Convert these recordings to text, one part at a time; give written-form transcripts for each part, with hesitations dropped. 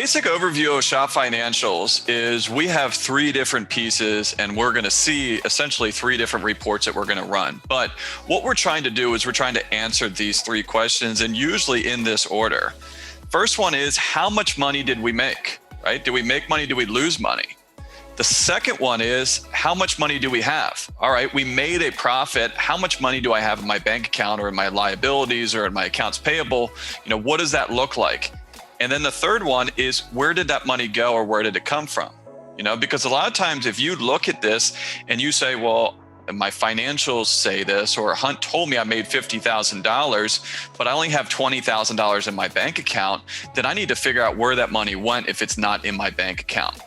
basic overview of Shop Financials is we have three different pieces, and we're going to see essentially three different reports that we're going to run. But what we're trying to do is we're trying to answer these three questions, and usually in this order. First one is, how much money did we make, right? Did we make money? Did we lose money? The second one is, how much money do we have? All right, we made a profit. How much money do I have in my bank account or in my liabilities or in my accounts payable? What does that look like? And then the third one is, where did that money go or where did it come from? Because a lot of times if you look at this and you say, well, my financials say this, or Hunt told me I made $50,000, but I only have $20,000 in my bank account, then I need to figure out where that money went if it's not in my bank account.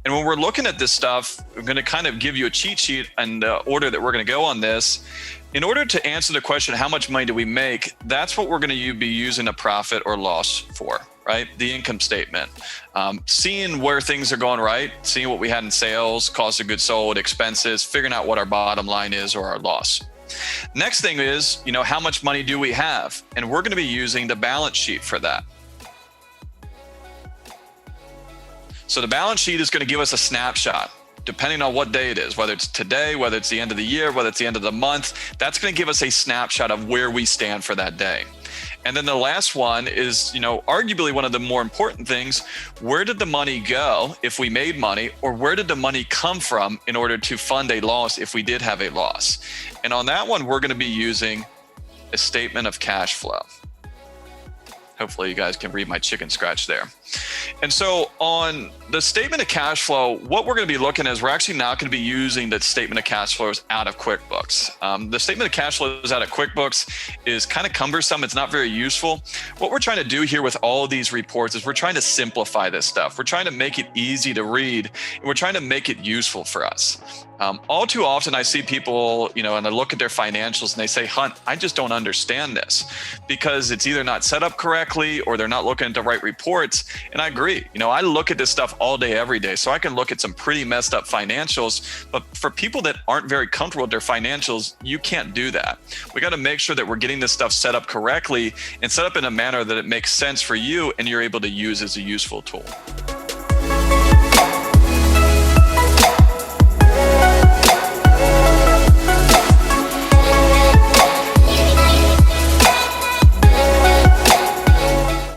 And when we're looking at this stuff, I'm going to kind of give you a cheat sheet and the order that we're going to go on this. In order to answer the question, how much money do we make? That's what we're going to be using a profit or loss for, right? The income statement. Seeing where things are going right, seeing what we had in sales, cost of goods sold, expenses, figuring out what our bottom line is or our loss. Next thing is, how much money do we have? And we're going to be using the balance sheet for that. So the balance sheet is going to give us a snapshot, depending on what day it is, whether it's today, whether it's the end of the year, whether it's the end of the month. That's going to give us a snapshot of where we stand for that day. And then the last one is, arguably one of the more important things. Where did the money go if we made money, or where did the money come from in order to fund a loss if we did have a loss? And on that one, we're going to be using a statement of cash flow. Hopefully you guys can read my chicken scratch there. And so on the statement of cash flow, what we're going to be looking at is we're actually not going to be using the statement of cash flows out of QuickBooks. The statement of cash flows out of QuickBooks is kind of cumbersome. It's not very useful. What we're trying to do here with all of these reports is we're trying to simplify this stuff. We're trying to make it easy to read, and we're trying to make it useful for us. All too often I see people, and I look at their financials and they say, Hunt, I just don't understand this, because it's either not set up correctly or they're not looking at the right reports. And I agree. I look at this stuff all day, every day, so I can look at some pretty messed up financials. But for people that aren't very comfortable with their financials, you can't do that. We got to make sure that we're getting this stuff set up correctly and set up in a manner that it makes sense for you and you're able to use as a useful tool.